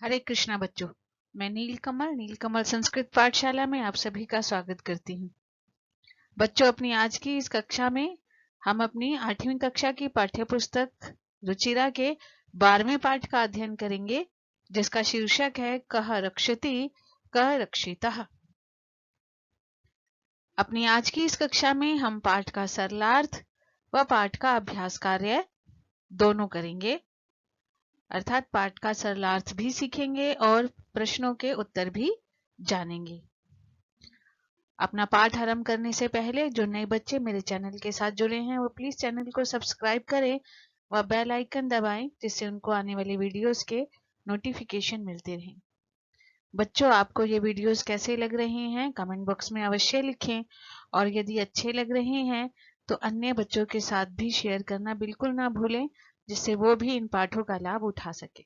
हरे कृष्णा बच्चों। मैं नीलकमल संस्कृत पाठशाला में आप सभी का स्वागत करती हूँ। बच्चों, अपनी आज की इस कक्षा में हम अपनी 8वीं कक्षा की पाठ्य पुस्तक रुचिरा के 12वें पाठ का अध्ययन करेंगे, जिसका शीर्षक है कह रक्षति कह रक्षितः। अपनी आज की इस कक्षा में हम पाठ का सरलार्थ व पाठ का अभ्यास कार्य दोनों करेंगे, अर्थात पाठ का सरलार्थ भी सीखेंगे और प्रश्नों के उत्तर भी जानेंगे। अपना पाठ आरंभ करने से पहले जो नए बच्चे मेरे चैनल के साथ जुड़े हैं वो प्लीज चैनल को सब्सक्राइब करें व बेल आइकन दबाएं, जिससे उनको आने वाली वीडियोस के नोटिफिकेशन मिलते रहें। बच्चों, आपको ये वीडियोस कैसे लग रहे हैं कमेंट बॉक्स में अवश्य लिखें, और यदि अच्छे लग रहे हैं तो अन्य बच्चों के साथ भी शेयर करना बिल्कुल ना भूलें, जिससे वो भी इन पाठों का लाभ उठा सके।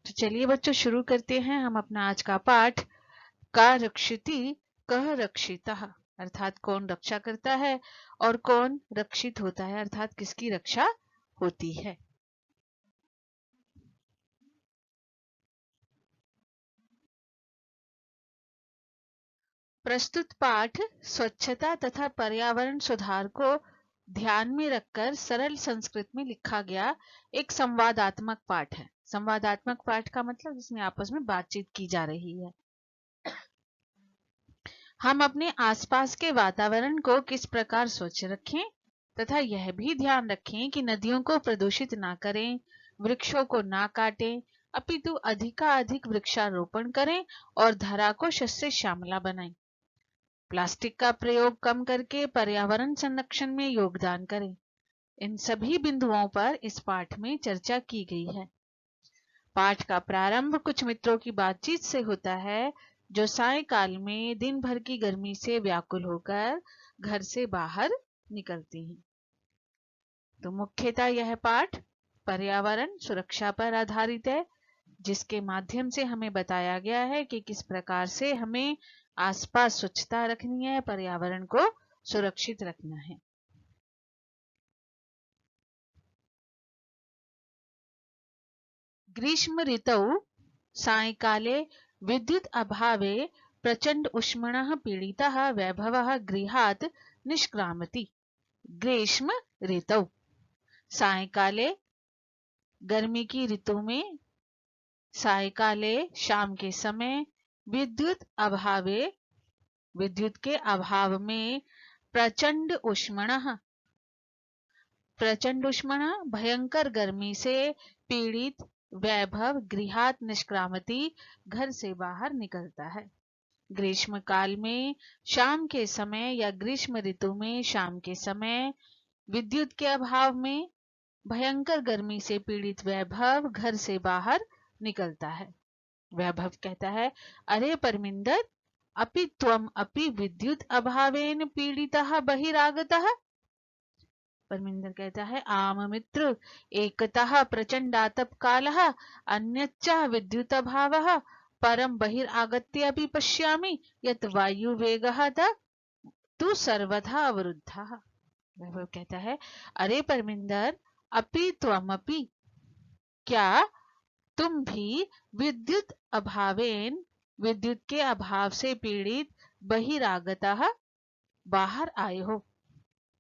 तो चलिए बच्चों, शुरू करते हैं हम अपना आज का पाठ। का रक्षिति कह रक्षितः, अर्थात कौन रक्षा करता है और कौन रक्षित होता है, अर्थात किसकी रक्षा होती है। प्रस्तुत पाठ स्वच्छता तथा पर्यावरण सुधार को ध्यान में रखकर सरल संस्कृत में लिखा गया एक संवादात्मक पाठ है। संवादात्मक पाठ का मतलब जिसमें आपस में बातचीत की जा रही है। हम अपने आसपास के वातावरण को किस प्रकार स्वच्छ रखें तथा यह भी ध्यान रखें कि नदियों को प्रदूषित ना करें, वृक्षों को ना काटें, अपितु अधिकाधिक वृक्षारोपण करें और धरा को शस्य श्यामला बनाएं। प्लास्टिक का प्रयोग कम करके पर्यावरण संरक्षण में योगदान करें। इन सभी बिंदुओं पर इस पाठ में चर्चा की गई है। पाठ का प्रारंभ कुछ मित्रों की बातचीत से होता है, जो सायंकाल में दिन भर की गर्मी से व्याकुल होकर घर से बाहर निकलती हैं। तो मुख्यतः यह पाठ पर्यावरण सुरक्षा पर आधारित है, जिसके माध्यम से हमें बताया गया है कि किस प्रकार से हमें आसपास स्वच्छता रखनी है, पर्यावरण को सुरक्षित रखना है। ग्रीष्म ऋतौ सायंकाले विद्युत अभावे प्रचंड उष्मणः पीड़ितः वैभवः गृहात् निष्क्रामति। ग्रीष्म ऋतौ, सायंकाले गर्मी की ऋतु में, सायंकाले शाम के समय, विद्युत अभावे विद्युत के अभाव में, प्रचंड उष्मणः भयंकर गर्मी से पीड़ित, वैभव गृहात् निष्क्रामति घर से बाहर निकलता है। ग्रीष्म काल में शाम के समय या ग्रीष्म ऋतु में शाम के समय विद्युत के अभाव में भयंकर गर्मी से पीड़ित वैभव घर से बाहर निकलता है। वैभव कहता है, अरे परमिंदर, अपि त्वम अपि विद्युत अभावेन पीड़ितः बहिरागतः। परमिंदर कहता है, आम मित्र, एकतः प्रचंडातप कालः अन्यच्च विद्युत अभावः परम बहिरागत्य अपि पश्यामि यत् वायुवेगः तु सर्वथा अवरुद्धः। वैभव कहता है, अरे परमिंदर, अपि त्वमपि, क्या तुम भी विद्युत अभावेन विद्युत के अभाव से पीड़ित बहिरागतः बाहर आए हो।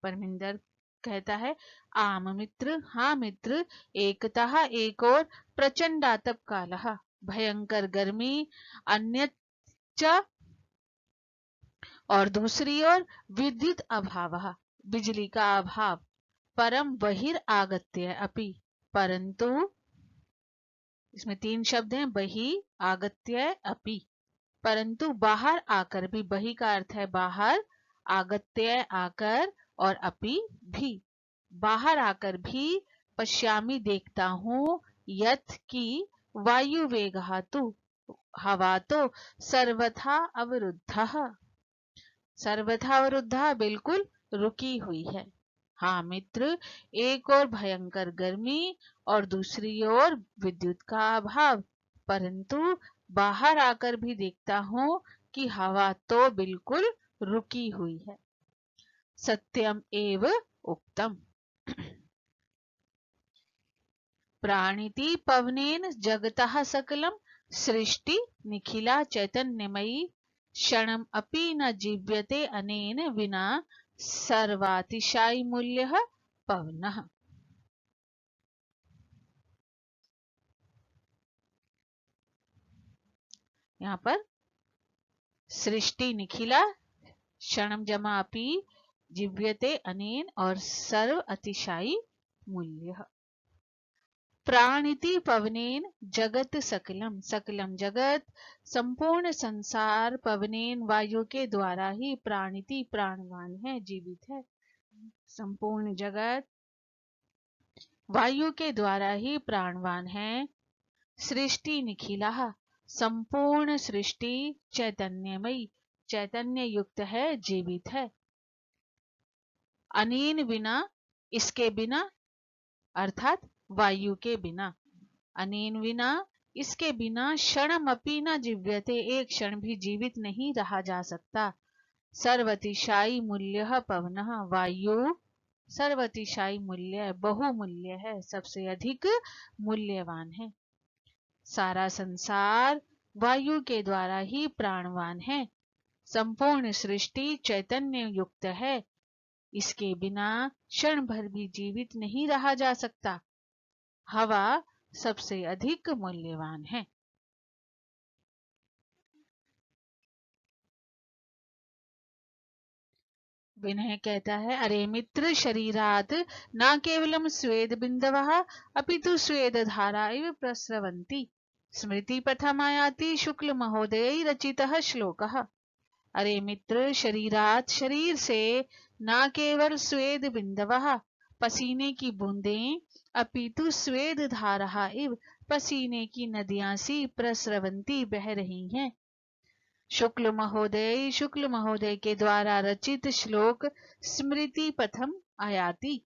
परमिंदर कहता है, आम मित्र, हाँ मित्र, एकतः एक और प्रचंडातप कालः भयंकर गर्मी, अन्यच्च और दूसरी ओर विद्युत अभावः बिजली का अभाव, परम बहिरागत्य अपि, परंतु इसमें 3 शब्द हैं, बहि आगत्य अपि, परंतु बाहर आकर भी, बहि का अर्थ है बाहर, आगत्य आकर, और अपि भी, बाहर आकर भी, पश्यामी देखता हूं, यथ की वायु वेगः तु, हवा तो सर्वथा अवरुद्धः, सर्वथा अवरुद्धः बिल्कुल रुकी हुई है। हाँ मित्र, एक और भयंकर गर्मी और दूसरी ओर विद्युत का अभाव, परंतु बाहर आकर भी देखता हूं कि हवा तो बिल्कुल रुकी हुई है। सत्यम एव उक्तम। प्राणिति पवनेन जगतः सकलं सृष्टि निखिला चैतन्यमयी क्षणम अपि न जीव्यते अनेन विना सर्वातिशायी मूल्यः पवनः। यहाँ पर सृष्टि निखिला क्षणम जमा अपि जीव्यते अनेन और सर्व अतिशायी मूल्य। प्राणिति पवनेन जगत सकलम, सकलम जगत संपूर्ण संसार पवनेन वायु के द्वारा ही प्राणिति प्राणवान है, जीवित है। संपूर्ण जगत वायु के द्वारा ही प्राणवान है। सृष्टि निखिला संपूर्ण सृष्टि चैतन्यमयी चैतन्य युक्त है, जीवित है। अनेन बिना इसके बिना अर्थात वायु के बिना, अनेन बिना इसके बिना क्षणमपि न जीव्यते एक क्षण भी जीवित नहीं रहा जा सकता। सर्वतिशायी मूल्य पवनः वायु सर्वतिशायी मूल्य बहुमूल्य है, सबसे अधिक मूल्यवान है। सारा संसार वायु के द्वारा ही प्राणवान है। संपूर्ण सृष्टि चैतन्य युक्त है, इसके बिना क्षण भर भी जीवित नहीं रहा जा सकता। हवा सबसे अधिक मूल्यवान है। विनय कहता है, अरे मित्र शरीरात न केवलम स्वेद बिंदवः अपितु स्वेद धारा इव प्रस्रवन्ति। स्मृति पथमायाति शुक्ल महोदय रचितः श्लोकः। अरे मित्र शरीरात शरीर से न केवल स्वेद बिंदवः पसीने की बूंदें अपितु स्वेद धारा इव पसीने की नदियां सी प्रस्रवंती बह रही हैं। शुक्ल महोदय के द्वारा रचित श्लोक स्मृति पथम आयाति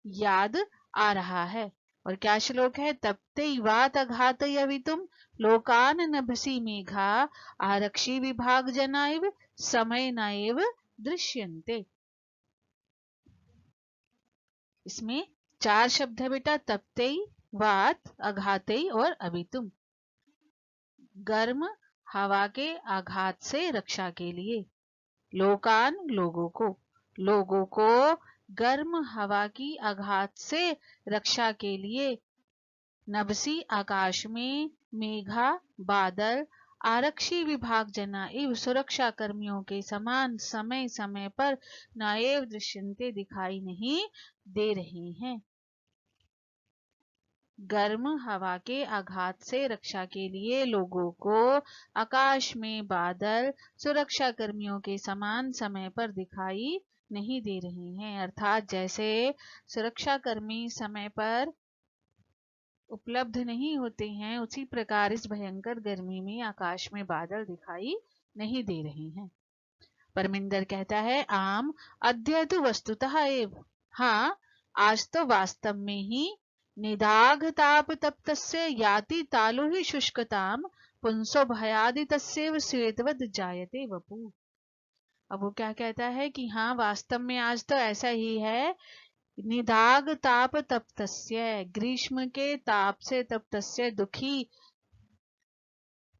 याद आ रहा है। और क्या श्लोक है? तप्तैवात अघातयवितुम लोकान नभसि मेघा आरक्षी विभाग जनाइव समय नएव दृश्यन्ते। इसमें 4 शब्द है बेटा, तप्तै, वात, अघातै और अवितुम। गर्म हवा के आघात से रक्षा के लिए, लोकान लोगों को गर्म हवा की आघात से रक्षा के लिए, नभसी आकाश में मेघा बादल आरक्षी विभाग जना इव सुरक्षा कर्मियों के समान समय समय पर नाएव दृश्यन्ते दिखाई नहीं दे रहे हैं। गर्म हवा के आघात से रक्षा के लिए लोगों को आकाश में बादल सुरक्षा कर्मियों के समान समय पर दिखाई नहीं दे रहे हैं। अर्थात जैसे सुरक्षा कर्मी समय पर उपलब्ध नहीं होते हैं, उसी प्रकार इस भयंकर गर्मी में आकाश में बादल दिखाई नहीं दे रहे हैं। परमिंदर कहता है, आम अद्य तो वस्तुतः एव, हाँ आज तो वास्तव में ही निदाघ ताप तप्तस्य याति तालु ही शुष्कताम पुंसो भयादि तस्यैव श्वेतवद जायते वपु। अब वो क्या कहता है कि हाँ वास्तव में आज तो ऐसा ही है। निदाघ ताप तप्तस्य, ग्रीष्म के ताप से तप्तस्य दुखी,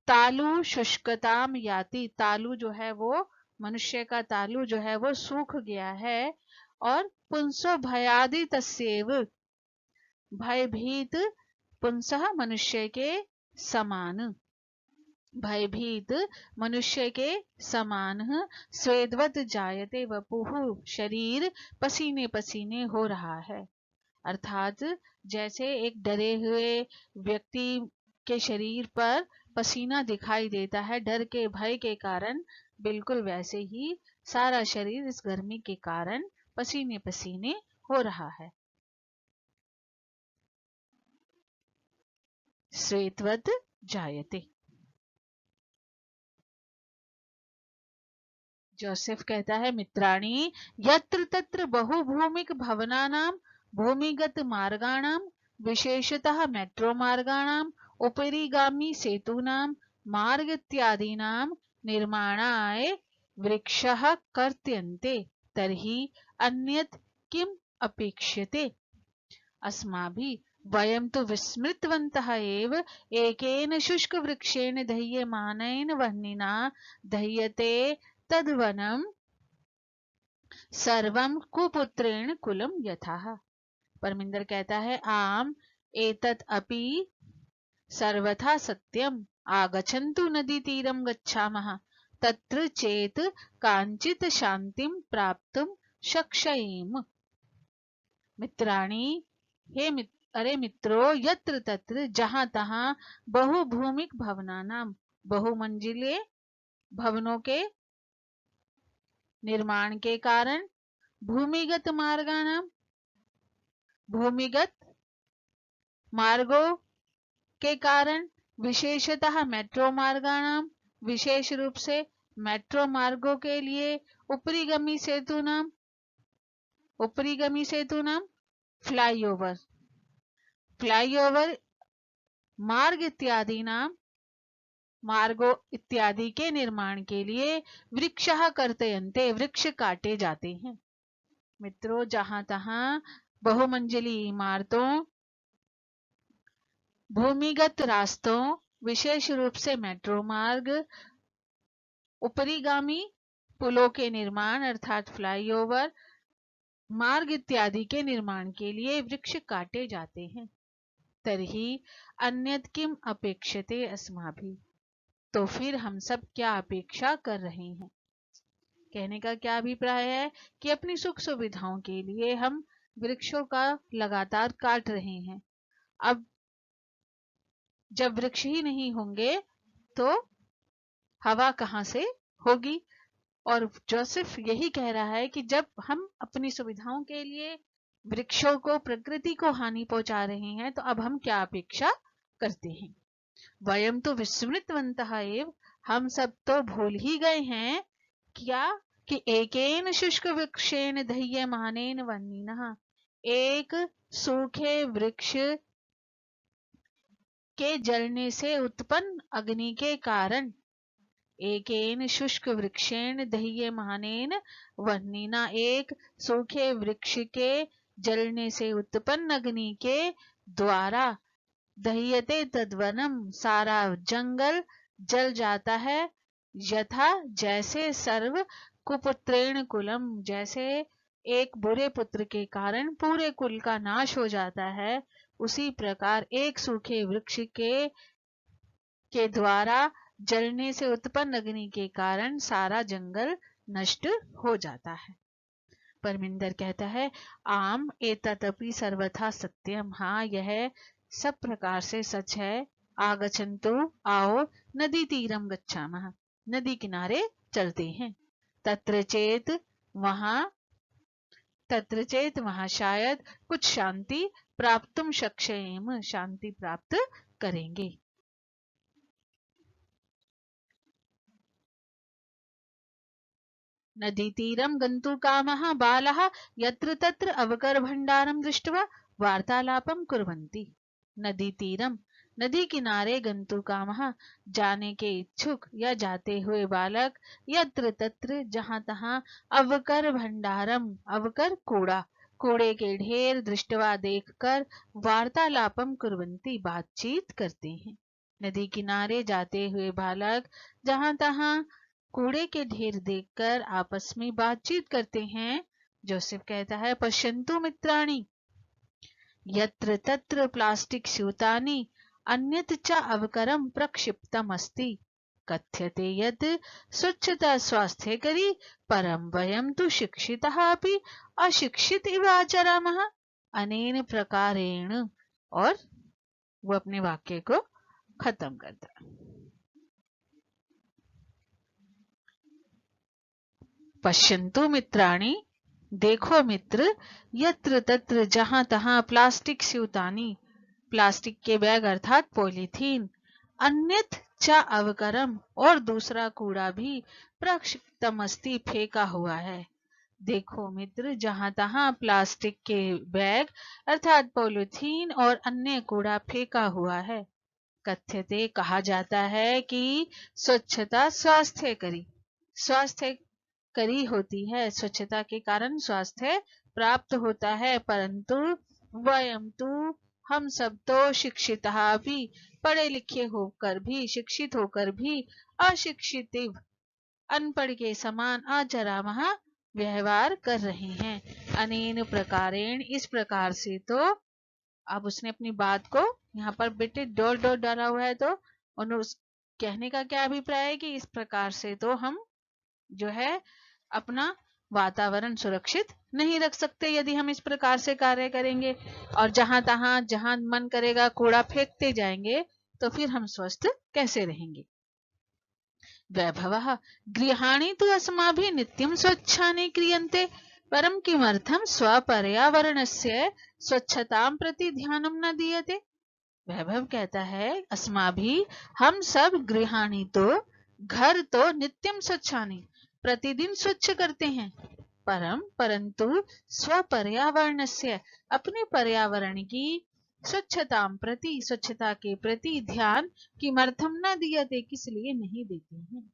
तालु शुष्कताम याति, तालु जो है वो मनुष्य का तालु जो है वो सूख गया है। और पुंसो भयादि तस्यैव, भयभीत, पुंसः मनुष्य के समान, भयभीत मनुष्य के समान, स्वेदवत जायते वपुः, शरीर पसीने पसीने हो रहा है। अर्थात जैसे एक डरे हुए व्यक्ति के शरीर पर पसीना दिखाई देता है डर के भय के कारण, बिल्कुल वैसे ही सारा शरीर इस गर्मी के कारण पसीने पसीने हो रहा है। श्वेतवत जायते। जोसेफ कहता है, मित्राणि यत्र तत्र बहुभूमिक भवनानां भूमिगत मार्गाणां विशेषतः मेट्रो मार्गाणां उपरिगामी सेतूनां मार्ग इत्यादीनां निर्माणाय वृक्षः कर्त्यन्ते तर्हि अन्यत् किम् अपेक्ष्यते। अस्माभिः वयं तु विस्मृतवन्तः एव एकेन शुष्कवृक्षेण दह्यमानेन वह्निना दह्यते तद्वनं सर्वं कुपुत्रेण कुलं यथा। परमिंदर कहता है आम एतत् अपि सर्वथा सत्यम आगच्छन्तु नदी तीरम गच्छामः तत्र चेत कांचित शांतिं प्राप्तुं शक्ष्येम। मित्राणि हे अरे मित्रो यत्र तत्र जहां तहां बहुभूमिक भवनानां बहुमंजिले भवनों के निर्माण के कारण भूमिगत मार्गानां भूमिगत मार्गों के कारण विशेषतः मेट्रो मार्गानां विशेष रूप से मेट्रो मार्गों के लिए उपरिगमी सेतुनां फ्लाईओवर मार्ग इत्यादि नाम मार्गों इत्यादि के निर्माण के लिए वृक्षः कर्तयन्ते वृक्ष काटे जाते हैं। मित्रों जहां तहां बहुमंजिली इमारतों भूमिगत रास्तों विशेष रूप से मेट्रो मार्ग उपरिगामी पुलों के निर्माण अर्थात फ्लाईओवर मार्ग इत्यादि के निर्माण के लिए वृक्ष काटे जाते हैं। तर्हि अन्यत् किम अपेक्षते अस्माभिः, तो फिर हम सब क्या अपेक्षा कर रहे हैं। कहने का क्या अभिप्राय है कि अपनी सुख सुविधाओं के लिए हम वृक्षों का लगातार काट रहे हैं। अब जब वृक्ष ही नहीं होंगे तो हवा कहाँ से होगी। और जोसेफ यही कह रहा है कि जब हम अपनी सुविधाओं के लिए वृक्षों को प्रकृति को हानि पहुंचा रहे हैं तो अब हम क्या अपेक्षा करते हैं। वयम तो विस्मृतवन्तः एव, हम सब तो भूल ही गए हैं क्या कि एकेन शुष्क वृक्षेण दह्यमानेन वह्निना, एक सूखे वृक्ष के जलने से उत्पन्न अग्नि के कारण एकेन शुष्क वृक्षेण दह्यमानेन वह्निना, एक सूखे वृक्ष के जलने से उत्पन्न अग्नि के द्वारा दह्यते तद्वनम, सारा जंगल जल जाता है। यथा जैसे सर्व कुपुत्रेण कुलम, जैसे एक बुरे पुत्र के कारण पूरे कुल का नाश हो जाता है, उसी प्रकार एक सूखे वृक्ष के द्वारा जलने से उत्पन्न अग्नि के कारण सारा जंगल नष्ट हो जाता है। परमिंदर कहता है आम एतदपि सर्वथा सत्यम, हाँ यह सब प्रकार से सच है। आगच्छन्तु आओ नदी तीरम गच्छामः, नदी किनारे चलते हैं। तत्र चेत वहां शायद कुछ शांति प्राप्तुम शक्ष्येम, शांति प्राप्त करेंगे। नदीतीरं गन्तुकामः बालः यत्र तत्र अवकरभण्डारं दृष्ट्वा वार्तालापं कुर्वन्ति। नदीतीरम, नदी किनारे गन्तुकामः, जाने के इच्छुक या जाते हुए बालक, यत्र तत्र जहां तहां, अवकर भंडारम, अवकर कूड़ा, कूड़े के ढेर, दृष्टवा देखकर, वार्तालापम कुर्वन्ति, बातचीत करते हैं। नदी किनारे जाते हुए बालक जहां तहां कूड़े के ढेर देखकर आपस में बातचीत करते हैं। जोसेफ कहता है पश्यन्तु मित्राणि यत्र तत्र प्लास्टिक स्यूतानि अन्यत् च अवकरं प्रक्षिप्तम् अस्ति, कथ्यते यत् स्वच्छता स्वास्थ्यकरी, परं वयं तु शिक्षितः अपि अशिक्षित इव आचरामः अनेन प्रकारेण। और वो अपने वाक्य को खत्म करता है। पश्यन्तु मित्राणि, देखो मित्र, यत्र तत्र जहां तहां प्लास्टिक स्यूतानि, प्लास्टिक के बैग अर्थात पॉलीथीन, अन्यथ च अवकरम, और दूसरा कूड़ा भी, प्रक्षिप्तमस्ति, फेंका हुआ है। देखो मित्र, जहां तहां प्लास्टिक के बैग अर्थात पॉलीथीन और अन्य कूड़ा फेंका हुआ है। कथ्यते, कहा जाता है कि स्वच्छता स्वास्थ्यकरी, स्वास्थ्य करी होती है, स्वच्छता के कारण स्वास्थ्य प्राप्त होता है, परंतु वयम तु हम सब तो शिक्षित भी, पढ़े लिखे होकर भी, शिक्षित होकर भी अशिक्षित अनपढ़ के समान अजरामह व्यवहार कर रहे हैं। अनेन प्रकारेण, इस प्रकार से तो, अब उसने अपनी बात को यहाँ पर बेटे डॉट डॉट डाला हुआ है, तो उस कहने का क्या अभिप्राय है कि इस प्रकार से तो हम जो है अपना वातावरण सुरक्षित नहीं रख सकते यदि हम इस प्रकार से कार्य करेंगे और जहां तहां जहां मन करेगा कूड़ा फेंकते जाएंगे तो फिर हम स्वस्थ कैसे रहेंगे। वैभवः गृहाणि तु अस्माभिः नित्यं स्वच्छानि क्रियन्ते परं किमर्थं स्वपर्यावरणस्य स्वच्छतां प्रति ध्यानं न दीयते। वैभव कहता है अस्माभि, हम सब गृहाणि तो, घर तो नित्यम स्वच्छानि, प्रतिदिन स्वच्छ करते हैं, परंतु स्वपर्यावरणस्य, अपने पर्यावरण की स्वच्छता प्रति, स्वच्छता के प्रति ध्यान किमर्थम न दीयते, किस लिए नहीं देते हैं।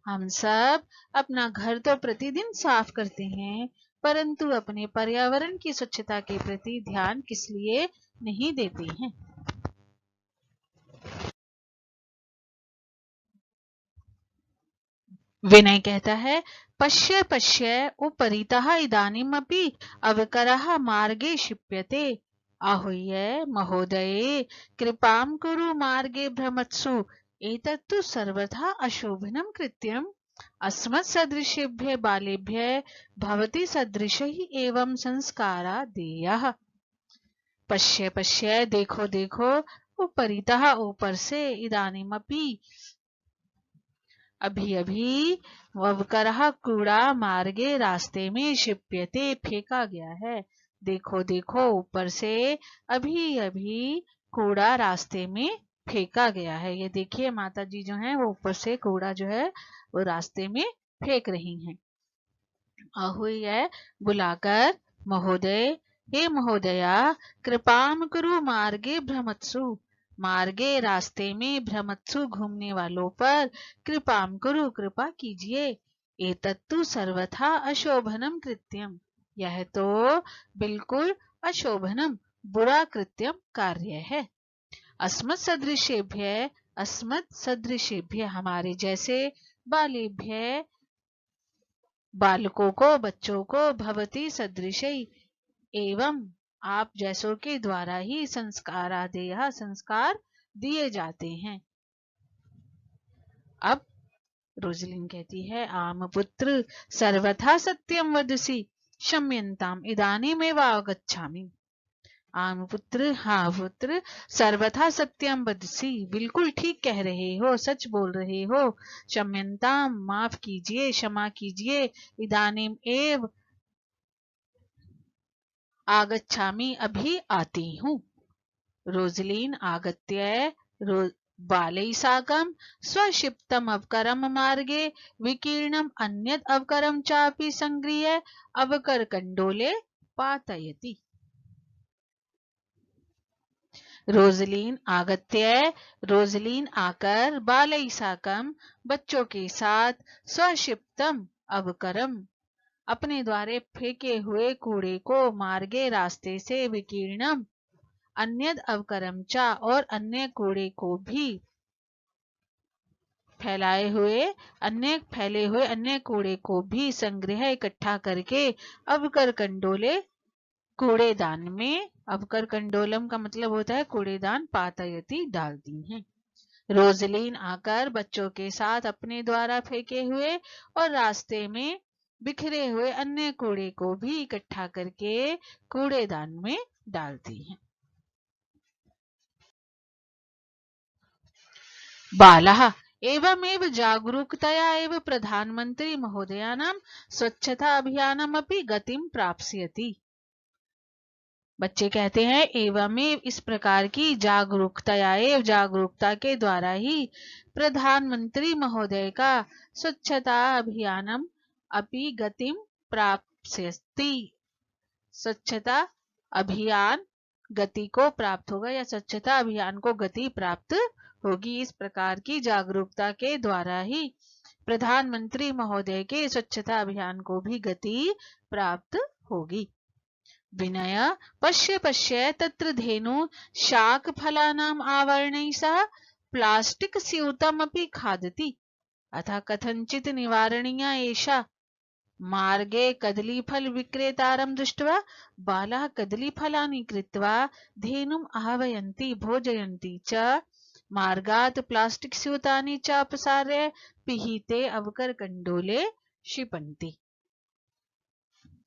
हम सब अपना घर तो प्रतिदिन साफ करते हैं, परंतु अपने पर्यावरण की स्वच्छता के प्रति ध्यान किस लिए नहीं देते हैं। विनय कहता है पश्य पश्य उपरितः इदानीमपि अवकरः मार्गे क्षिप्यते, आहूय महोदये कृपां कुरु मार्गे भ्रमत्सु, एतत्तु सर्वथा अशोभनं कृत्यम्, अस्मत्सदृशेभ्यः बालेभ्यः भवति सदृशैः एवं संस्कारा देयः। पश्य पश्य, देखो देखो, उपरितः ऊपर से, इदानीमपि अभी अभी, ववकरः कूड़ा मार्गे रास्ते में, क्षिप्यते फेंका गया है। देखो देखो, ऊपर से अभी अभी कूड़ा रास्ते में फेंका गया है। ये देखिए माता जी जो है वो ऊपर से कूड़ा जो है वो रास्ते में फेंक रही हैं। आहूय बुलाकर, महोदय, हे महोदया, कृपाम कुरु मार्गे भ्रमत्सु, मार्गे रास्ते में, भ्रमत्सु घूमने वालों पर, कृपाम कुरु कृपा कीजिए, एतत्तु सर्वथा अशोभनम कृत्यम, यह तो बिल्कुल अशोभनम बुरा कृत्यम कार्य है। अस्मत् सदृशेभ्य, अस्मत् सदृशेभ्य हमारे जैसे, बालेभ्य बालकों को, बच्चों को, भवती सदृशई एवं आप जैसों के द्वारा ही, संस्कारादेय संस्कार दिए जाते हैं। अब रोजलिन कहती है आम पुत्र सर्वथा सत्यम वदसी क्षम्यन्ताम इदानीमेव आगच्छामि। आम पुत्र, हाँ पुत्र, सर्वथा सत्यम वदसी, बिल्कुल ठीक कह रहे हो, सच बोल रहे हो, क्षम्यन्ताम माफ कीजिए, क्षमा कीजिए, इदानीम एव आगच्छामि अभी आती हूँ। रोजलीन आगत्य बालै साकं स्वक्षिप्तम् अवकरं मार्गे विकीर्णम् अन्यत् अवकरं चापि संगृह्य अवकरकण्डोले पातयति। रोजलीन आगत्य, रोजलीन आकर, बालै साकं बच्चों के साथ, स्वक्षिप्तम अवकरम अपने द्वारे फेंके हुए कूड़े को, मार्गे रास्ते से, विकीर्णम अन्यद अवकरम चा और अन्य कूड़े को भी, फैले हुए अन्य कूड़े को भी, संग्रह इकट्ठा करके, अवकर कंडोले कूड़ेदान में, अवकर कंडोलम का मतलब होता है कूड़ेदान, पातयती डालती हैं। रोजलीन आकर बच्चों के साथ अपने द्वारा फेंके हुए और रास्ते में बिखरे हुए अन्य कूड़े को भी इकट्ठा करके कूड़ेदान में डालती हैं। बालः एवमेव जागरूकतया एव प्रधानमंत्री महोदयानां स्वच्छता अभियानमपि गतिं प्राप्स्यति। बच्चे कहते हैं एवमेव, इस प्रकार की जागरूकतया एव, जागरूकता के द्वारा ही, प्रधानमंत्री महोदय का स्वच्छता अभियानम अपि गतिं प्राप्स्यति, स्वच्छता अभियान गति को प्राप्त होगा या स्वच्छता अभियान को गति प्राप्त होगी। इस प्रकार की जागरूकता के द्वारा ही प्रधानमंत्री महोदय के स्वच्छता अभियान को भी गति प्राप्त होगी। विनय पश्य पश्य तत्र धेनु शाकफलानाम् आवरणैः सह प्लास्टिक स्यूतमपि खादति। अतः कथञ्चित् निवारणीया एषा। मार्गे कदलीफल विक्रेतारं दृष्ट्वा बालाः कदलीफलानि कृत्वा धेनुम् आह्वयन्ति भोजयन्ति च। मार्गात् प्लास्टिक स्यूतानि च अपसार्य पिहिते अवकरकण्डोले क्षिपन्ति।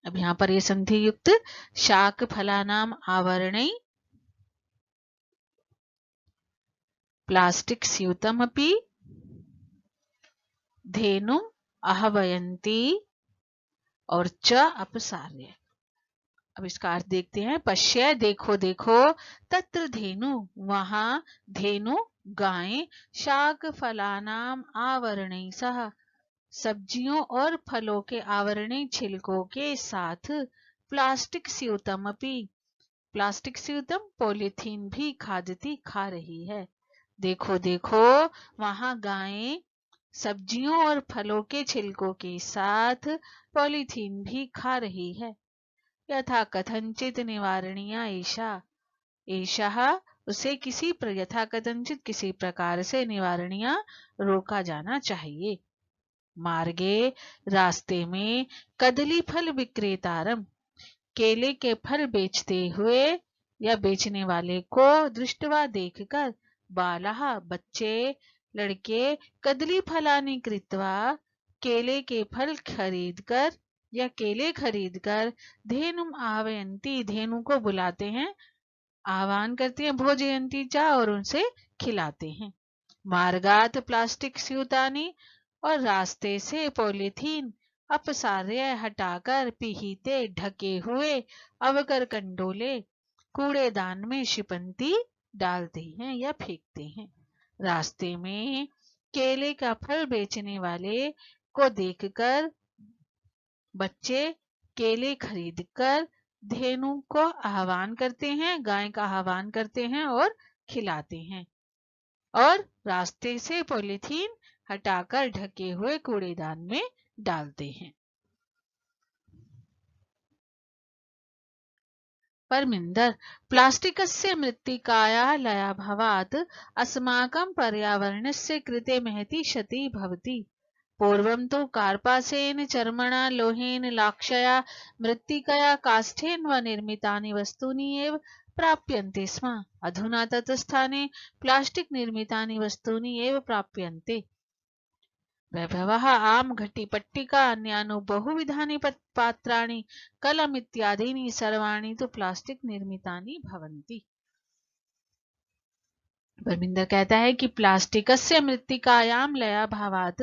अब यहाँ पर ये संधि युक्त शाक फलानाम आवरणै प्लास्टिक स्यूतमपि धेनुम् आह्वयन्ति और च अपसार्य। अब इसका अर्थ देखते हैं। पश्य देखो देखो, तत्र धेनु वहां, धेनु गाय, शाक फलानाम आवरणै सह सब्जियों और फलों के आवरणीय छिलकों के साथ प्लास्टिक स्यूतमपि प्लास्टिक स्यूतम पॉलीथीन भी खादती खा रही है। देखो देखो वहां गायें सब्जियों और फलों के छिलकों के साथ पॉलीथीन भी खा रही है। यथा कथंचित निवारणीय ऐशा उसे यथा कथंचित किसी प्रकार से निवारणीय रोका जाना चाहिए। मार्गे रास्ते में कदली फल विक्रेतारम केले के फल बेचते हुए या बेचने वाले को दृष्टवा देखकर बालाः बच्चे लड़के कदली फलानि कृत्वा केले के फल खरीदकर या केले खरीदकर धेनुम आह्वयन्ति धेनु को बुलाते हैं, आह्वान करते हैं, भोजयन्ति चा और उनसे खिलाते हैं। मार्गात प्लास्टिक स्यूतानि और रास्ते से पॉलीथीन अपसार्य हटाकर पिहीते ढके हुए अवकर कंडोले कूड़ेदान में क्षिपन्ति डालते हैं या फेंकते हैं। रास्ते में केले का फल बेचने वाले को देखकर बच्चे केले खरीदकर धेनु को आह्वान करते हैं, गाय का आह्वान करते हैं और खिलाते हैं और रास्ते से पॉलीथीन हटाकर ढके हुए कूड़ेदान में डालते हैं। परमिंदर प्लास्टिकस्य मृत्तिकायाः लयाभावात् अस्माकं पर्यावरणस्य कृते महती क्षतिः भवति। पूर्वं तु कार्पासेन चर्मणा लोहेन लाक्षया मृत्तिकया काष्ठेन वा निर्मितानि वस्तूनि एव प्राप्यन्ते स्म। अधुना तत् स्थाने प्लास्टिक निर्मितानि वस्तूनि एव प्राप्यन्ते। वैभवः आम घटी पट्टिका अन्यानु बहुविधानि पात्राणि कलम इत्यादीनि सर्वाणि तु प्लास्टिक निर्मितानि भवन्ति। परमिंदर कहता है कि प्लास्टिकस्य मृत्तिकायाम लयाभावात्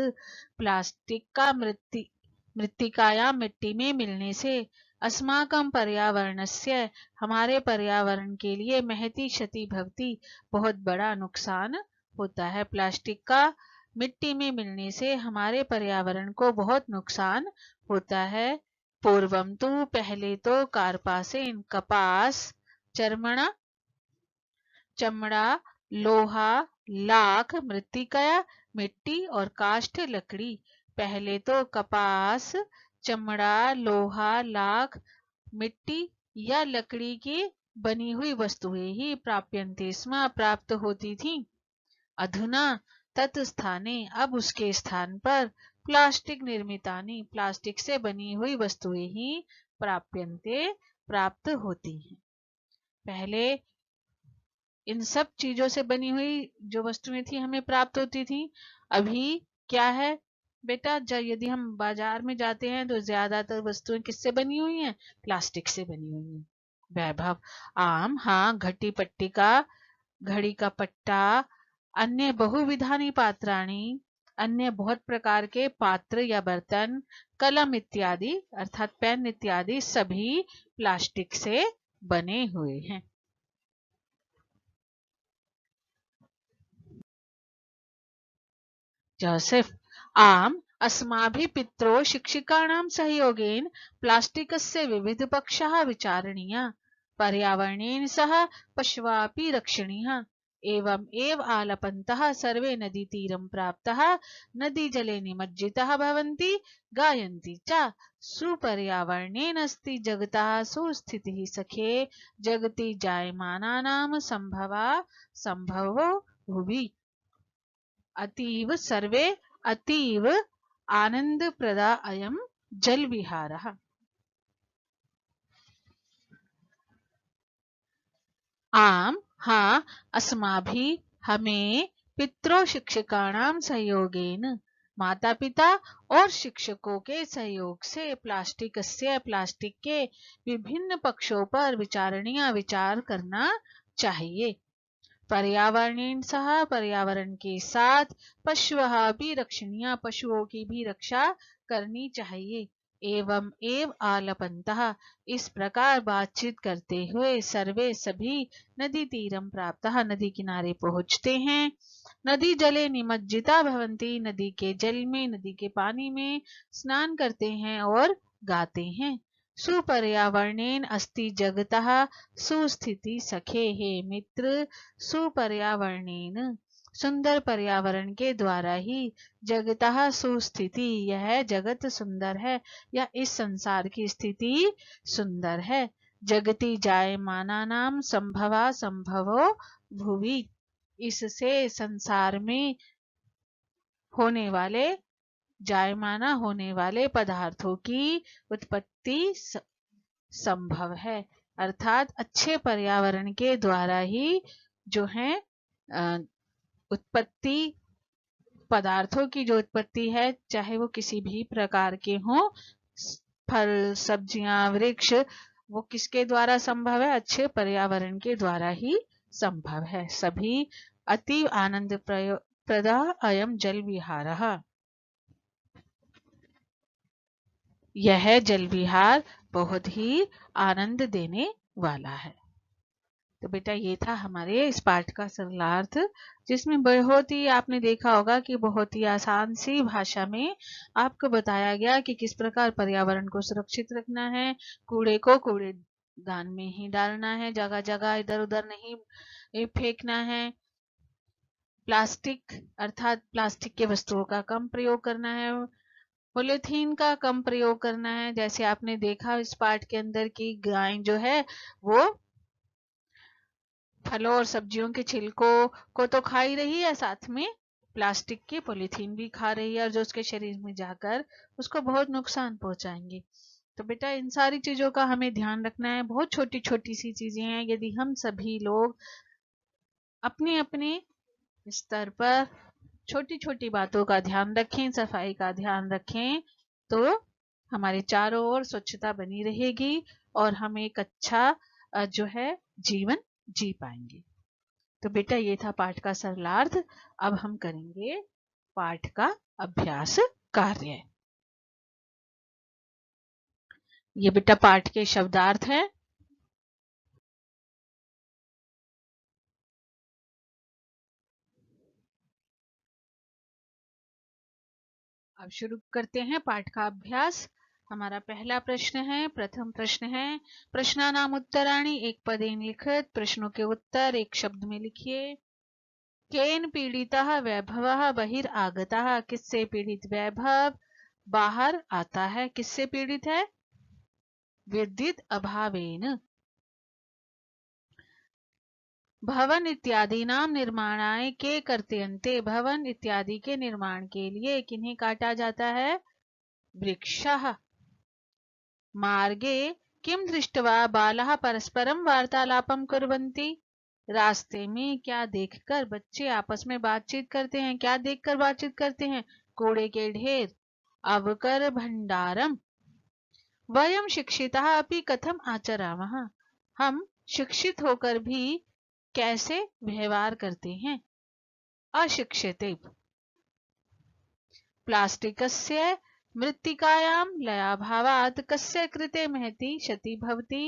प्लास्टिक का मृत्तिकायाम मिट्टी में मिलने से अस्माकं पर्यावरणस्य हमारे पर्यावरण के लिए महती क्षति भवति बहुत बड़ा नुकसान होता है। प्लास्टिक का मिट्टी में मिलने से हमारे पर्यावरण को बहुत नुकसान होता है। पूर्वम तो पहले तो कार्पासेन कपास, चमड़ा, लोहा, लाख, मृत्तिका मिट्टी और काष्ठ लकड़ी। पहले तो कपास, चमड़ा, लोहा, लाख, मिट्टी या लकड़ी की बनी हुई वस्तुएं ही प्राप्यन्ते स्म प्राप्त होती थी। अधुना तत् स्थाने अब उसके स्थान पर प्लास्टिक निर्मितानि प्लास्टिक से बनी हुई वस्तुएं ही प्राप्यन्ते प्राप्त होती हैं। पहले इन सब चीजों से बनी हुई जो वस्तुएं थी हमें प्राप्त होती थी। अभी क्या है बेटा, यदि हम बाजार में जाते हैं तो ज्यादातर वस्तुएं किससे बनी हुई हैं? प्लास्टिक से बनी हुई हैं। वैभव आम, हाँ, घटी पट्टिका, घड़ी का पट्टा, अन्य बहुविधानी पात्राणी, अन्य बहुत प्रकार के पात्र या बर्तन, कलम इत्यादि अर्थात पेन इत्यादि सभी प्लास्टिक से बने हुए हैं। जोसेफ आम अस्माभिः पित्रो शिक्षिकाणां सहयोगेन प्लास्टिकस्य विविधपक्षाः विचारणीयाः पर्यावरणेन सह पशवोऽपि रक्षणीयः। एवं एव आलपन्तः सर्वे नदीतीरं प्राप्तः नदीजले निमज्जितः भवन्ति गायन्ति च सुपर्यावरणेनास्ति जगतः सुस्थितिः सखे जगति जायमानानां संभवो भुवि अतीव सर्वे अतीव आनन्दप्रदा अयं जलविहारः। आम हाँ अस्माभिः हमें पितरों शिक्षकाणां सहयोगेन माता पिता और शिक्षकों के सहयोग से प्लास्टिक के विभिन्न पक्षों पर विचार करना चाहिए। पर्यावरणेन सह पर्यावरण के साथ पशुः भी रक्षणीय पशुओं की भी रक्षा करनी चाहिए। एवं एव आलपन्तः इस प्रकार बातचीत करते हुए सर्वे सभी नदी तीरम प्राप्तः नदी किनारे पहुँचते हैं। नदी जले निमज्जिता भवन्ति नदी के जल में नदी के पानी में स्नान करते हैं और गाते हैं। सुपर्यावरणेन अस्ति जगतः सुस्थिति सखे हे मित्र सुपर्यावरणेन सुंदर पर्यावरण के द्वारा ही जगतः सुस्थिति यह जगत सुंदर है या इस संसार की स्थिति सुंदर है। जगति जायमानानां संभवो भुवि इससे संसार में होने वाले जायमाना होने वाले पदार्थों की उत्पत्ति संभव है। अर्थात अच्छे पर्यावरण के द्वारा ही जो है उत्पत्ति पदार्थों की जो उत्पत्ति है चाहे वो किसी भी प्रकार के हों फल सब्जियां वृक्ष वो किसके द्वारा संभव है अच्छे पर्यावरण के द्वारा ही संभव है। सभी अति आनंद प्रदा अयम जल विहारः यह जल विहार बहुत ही आनंद देने वाला है। तो बेटा ये था हमारे इस पाठ का सरलार्थ जिसमें बहुत ही आपने देखा होगा कि बहुत ही आसान सी भाषा में आपको बताया गया कि किस प्रकार पर्यावरण को सुरक्षित रखना है। कूड़े को कूड़ेदान में ही डालना है जगह जगह इधर उधर नहीं फेंकना है। प्लास्टिक अर्थात प्लास्टिक के वस्तुओं का कम प्रयोग करना है। पॉलीथीन का कम प्रयोग करना है। जैसे आपने देखा इस पाठ के अंदर की गाय जो है वो फलों और सब्जियों के छिलकों को तो खा ही रही है साथ में प्लास्टिक की पॉलीथीन भी खा रही है और जो उसके शरीर में जाकर उसको बहुत नुकसान पहुंचाएंगे। तो बेटा इन सारी चीजों का हमें ध्यान रखना है। बहुत छोटी छोटी सी चीजें हैं। यदि हम सभी लोग अपने अपने स्तर पर छोटी छोटी बातों का ध्यान रखें सफाई का ध्यान रखें तो हमारे चारों ओर स्वच्छता बनी रहेगी और हम एक अच्छा जो है जीवन जी पाएंगे। तो बेटा ये था पाठ का सरलार्थ। अब हम करेंगे पाठ का अभ्यास कार्य। ये बेटा पाठ के शब्दार्थ है। अब शुरू करते हैं पाठ का अभ्यास। हमारा पहला प्रश्न है प्रथम प्रश्न है प्रश्नानाम उत्तराणि एक पदेन लिखित प्रश्नों के उत्तर एक शब्द में लिखिए। केन पीड़ितः वैभवः बहिरागतः किससे पीड़ित वैभव बाहर आता है। किससे पीड़ित है विद्युत अभावेन। भवन इत्यादि नाम निर्माणाय के कर्तयन्ते भवन इत्यादि के निर्माण के लिए किन्हें काटा जाता है वृक्षः। मार्गे किम दृष्ट्वा बालाः परस्परं वार्तालापं कुर्वन्ति रास्ते में क्या देखकर बच्चे आपस में बातचीत करते हैं। क्या देखकर बातचीत करते हैं कूड़े के ढेर। अवकर भंडारम वयम शिक्षिताः अपि कथम आचरामः हम शिक्षित होकर भी कैसे व्यवहार करते हैं। अशिक्षिते प्लास्टिकस्य मृत्तिकायां लयाभावात् कस्य कृते महती क्षति भवति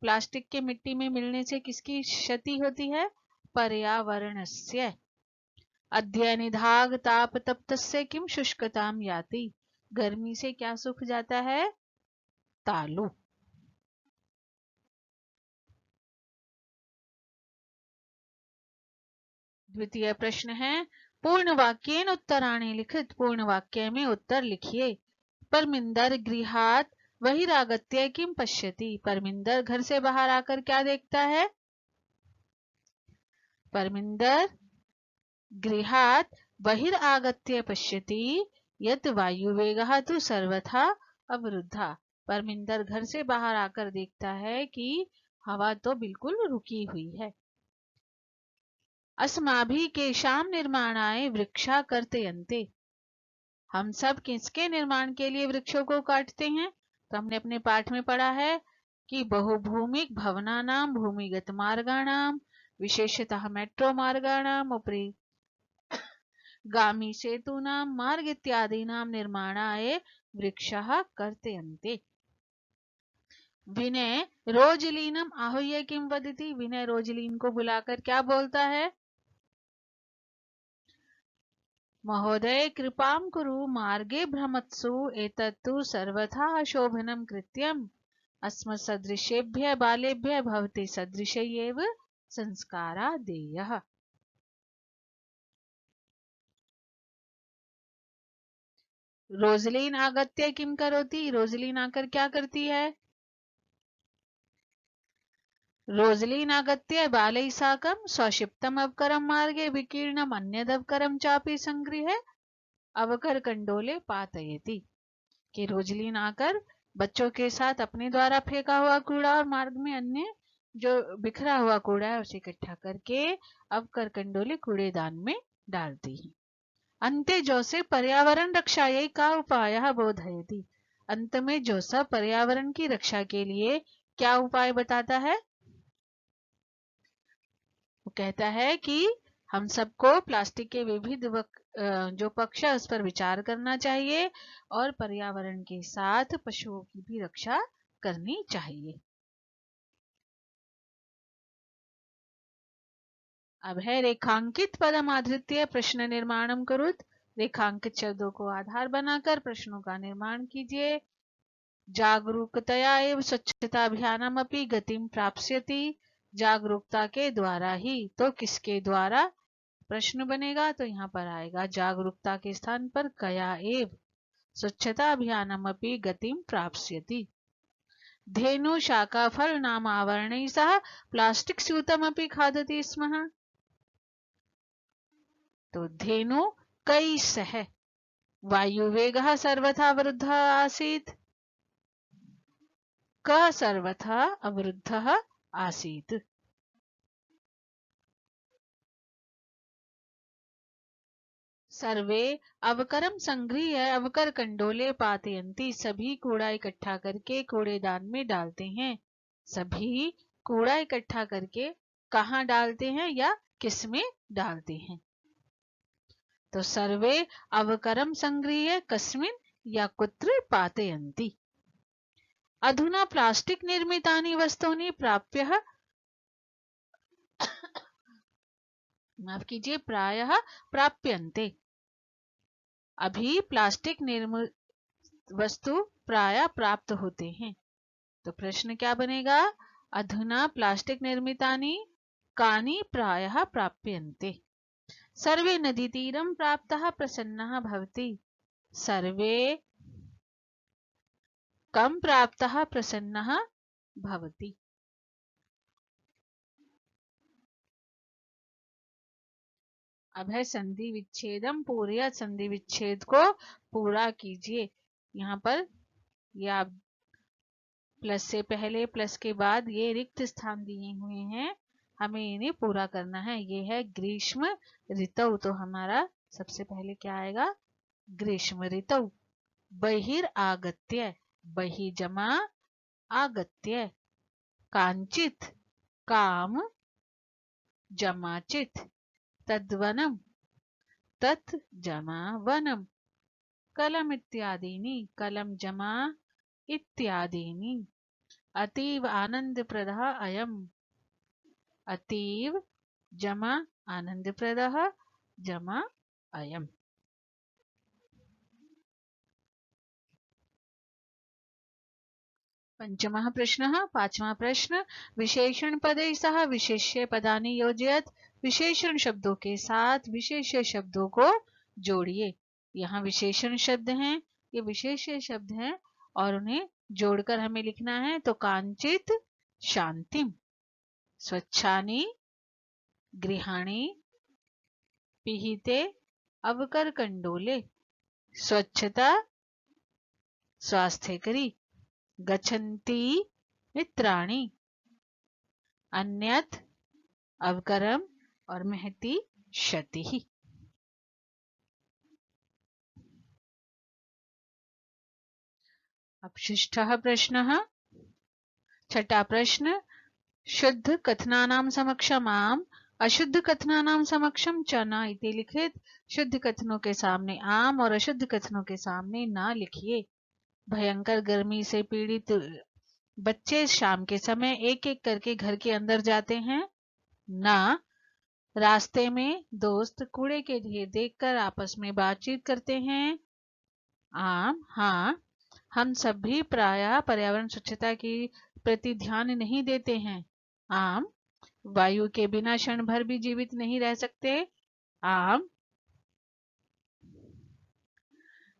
प्लास्टिक के मिट्टी में मिलने से किसकी क्षति होती है पर्यावरणस्य। अद्य निधाग ताप तप्तस्य किम शुष्कताम याति गर्मी से क्या सूख जाता है तालु। द्वितीय प्रश्न है पूर्ण वाक्येन उत्तराणि लिखित। पूर्ण वाक्य में उत्तर लिखिए। परमिंदर गृहात बहिरागत्य किम पश्यति। परमिंदर घर से बाहर आकर क्या देखता है। परमिंदर गृहात बहिरागत्य पश्यति यत् वायुवेगः तु सर्वथा अवरुद्धा। परमिंदर घर से बाहर आकर देखता है कि हवा तो बिल्कुल रुकी हुई है। अस्माभि केशाम निर्माणाय वृक्षा कर्तयन्ते। हम सब किसके निर्माण के लिए वृक्षों को काटते हैं। तो हमने अपने पाठ में पढ़ा है कि बहुभूमिक भवनानाम भूमिगत मार्गाणाम विशेषतः मेट्रो मार्गाणाम उपरि गामी सेतूनाम मार्ग इत्यादीनाम निर्माणाय वृक्षः कर्तयन्ते। विनय रोजलीनम आहुय किम वदति। विनय रोजलीन को बुलाकर क्या बोलता है। महोदय कृपां कुरु मार्गे भ्रमत्सु एतत्तु सर्वथा अशोभनं कृत्यम् अस्मत्सदृशेभ्यः बालेभ्यः भवति सदृशैव संस्कारा देयः। रोजलीन आगत्य किम करोति। रोजलीन आकर क्या करती है। रोजलीन आगत्य बालैः साकं स्वक्षिप्तम् अवकरं मार्गे विकीर्णम् अन्यदवकरं चापि संगृह्य अवकरकंडोले पातयति। कि रोजलीन आकर बच्चों के साथ अपने द्वारा फेंका हुआ कूड़ा और मार्ग में अन्य जो बिखरा हुआ कूड़ा है उसे इकट्ठा करके अवकरकंडोले कूड़ेदान में डालती है। अंते जोसेफ पर्यावरण रक्षायै का उपाय बोधयति। अंत में जोसेफ पर्यावरण की रक्षा के लिए क्या उपाय बताता है। वो कहता है कि हम सबको प्लास्टिक के विविध जो पक्ष है उस पर विचार करना चाहिए और पर्यावरण के साथ पशुओं की भी रक्षा करनी चाहिए। अब है रेखांकित पदम आधृत्य प्रश्न निर्माणम करुत। रेखांकित शब्दों को आधार बनाकर प्रश्नों का निर्माण कीजिए। जागरूकतया एवं स्वच्छता अभियानम अपनी गतिम प्राप्स्यति। जागरूकता के द्वारा ही तो किसके द्वारा प्रश्न बनेगा तो यहाँ पर आएगा जागरूकता के स्थान पर कया एव स्वच्छता अभियानम अपनी गतिम प्राप्स्यति। धेनु शाका फल नाम आवरणैः सह प्लास्टिक स्यूतम अपनी खादति स्म। तो धेनु कई सह वायुवेगः सर्वथा अवरुद्धः आसीत्। क सर्वथा अवरुद्धः आसीत्। सर्वे अवकरम संगृह्य अवकर कंडोले पातयन्ति। सभी कूड़ा इकट्ठा करके कूड़ेदान में डालते हैं। सभी कूड़ा इकट्ठा करके कहाँ डालते हैं या किस में डालते हैं। तो सर्वे अवकरम संगृह्य कस्मिन् या कुत्र पातयन्ति। अधुना प्लास्टिक निर्मितानि वस्तूनि प्राप्य माफ कीजिए प्रायः प्राप्यन्ते। अभी प्लास्टिक निर्मित वस्तु प्राय प्राप्त होते हैं। तो प्रश्न क्या बनेगा। अधुना प्लास्टिक निर्मितानि कानि प्रायः प्राप्यन्ते। सर्वे नदीतीरं प्राप्तः प्रसन्नः भवति। सर्वे कम प्राप्तः प्रसन्नः भवति। अब है संधि विच्छेदम पूर्य। संधि विच्छेद को पूरा कीजिए। यहाँ पर ये आप प्लस से पहले प्लस के बाद ये रिक्त स्थान दिए हुए हैं, हमें इन्हें पूरा करना है। ये है ग्रीष्म ऋतु। तो हमारा सबसे पहले क्या आएगा ग्रीष्म ऋतु। बहिर आगत्य बहि जमा आगत्य कांचित काम जमाचित तद्वनम तत् जमा वनम कलम इत्यादीनि कलम जमा इत्यादीनि। अतीव आनंदप्रदः अयम्। अतीव जमा आनंदप्रदः जमा अयम्। पंचमः प्रश्नः, पांचवा प्रश्न, विशेषण पदैः सह विशेष्य पदानि योजयत। विशेषण शब्दों के साथ विशेष्य शब्दों को जोड़िए। यहाँ विशेषण शब्द हैं, ये विशेष्य शब्द हैं और उन्हें जोड़कर हमें लिखना है। तो कांचित शांतिम, स्वच्छानि गृहाणि, पिहिते अवकरकंडोले, स्वच्छता स्वास्थ्यकरी, गच्छन्ति मित्राणि, अन्यत् अवकरम और महति क्षतिः। अपशिष्टः प्रश्नः, छठा प्रश्न, शुद्ध कथनानां समक्षम आम, अशुद्ध कथनानां समक्षम च न इति लिखित। शुद्ध कथनों के सामने आम और अशुद्ध कथनों के सामने न लिखिए। भयंकर गर्मी से पीड़ित बच्चे शाम के समय एक एक करके घर के अंदर जाते हैं। ना, रास्ते में दोस्त कूड़े के ढेर देखकर आपस में बातचीत करते हैं। आम, हाँ, हम सब भी प्रायः पर्यावरण स्वच्छता की प्रति ध्यान नहीं देते हैं। आम, वायु के बिना क्षण भर भी जीवित नहीं रह सकते। आम,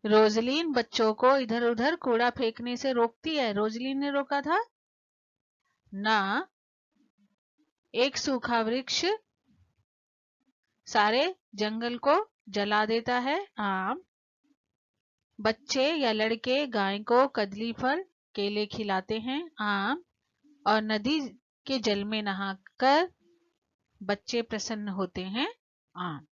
रोजलीन बच्चों को इधर उधर कूड़ा फेंकने से रोकती है। रोजलीन ने रोका था। ना, एक सूखा वृक्ष सारे जंगल को जला देता है। आम, बच्चे या लड़के गाय को कदली फल केले खिलाते हैं। आम, और नदी के जल में नहाकर बच्चे प्रसन्न होते हैं। आम।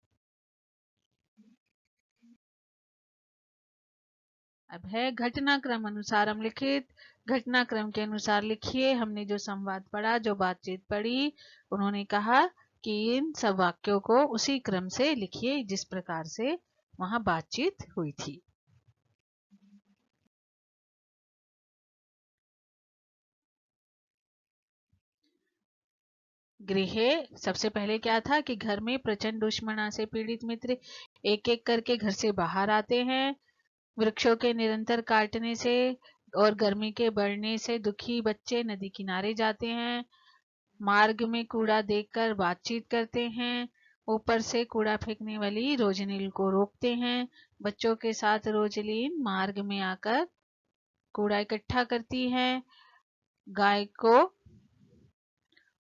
अब है घटनाक्रम अनुसारम लिखित। घटनाक्रम के अनुसार लिखिए। हमने जो संवाद पढ़ा, जो बातचीत पढ़ी, उन्होंने कहा कि इन सब वाक्यों को उसी क्रम से लिखिए जिस प्रकार से वहां बातचीत हुई थी। गृहे सबसे पहले क्या था कि घर में प्रचंड दुश्मना से पीड़ित मित्र एक एक करके घर से बाहर आते हैं। वृक्षों के निरंतर काटने से और गर्मी के बढ़ने से दुखी बच्चे नदी किनारे जाते हैं। मार्ग में कूड़ा देखकर बातचीत करते हैं। ऊपर से कूड़ा फेंकने वाली रोजनील को रोकते हैं। बच्चों के साथ रोजलीन मार्ग में आकर कूड़ा इकट्ठा करती है। गाय को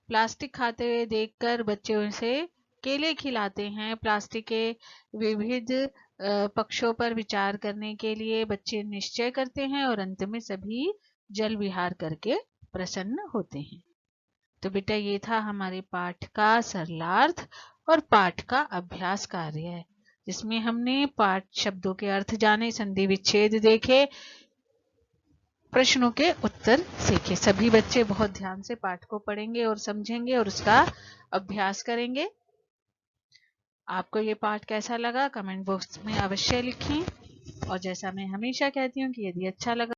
प्लास्टिक खाते हुए देखकर बच्चे उसे केले खिलाते हैं। प्लास्टिक के विविध पक्षों पर विचार करने के लिए बच्चे निश्चय करते हैं और अंत में सभी जल विहार करके प्रसन्न होते हैं। तो बेटा ये था हमारे पाठ का सरलार्थ और पाठ का अभ्यास कार्य, जिसमें हमने पाठ शब्दों के अर्थ जाने, संधि विच्छेद देखे, प्रश्नों के उत्तर सीखे। सभी बच्चे बहुत ध्यान से पाठ को पढ़ेंगे और समझेंगे और उसका अभ्यास करेंगे। आपको ये पाठ कैसा लगा कमेंट बॉक्स में अवश्य लिखें। और जैसा मैं हमेशा कहती हूँ कि यदि अच्छा लगा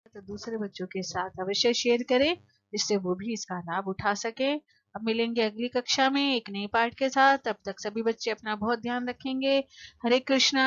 तो दूसरे बच्चों के साथ अवश्य शेयर करें, जिससे वो भी इसका लाभ उठा सके। अब मिलेंगे अगली कक्षा में एक नए पाठ के साथ। तब तक सभी बच्चे अपना बहुत ध्यान रखेंगे। हरे कृष्णा।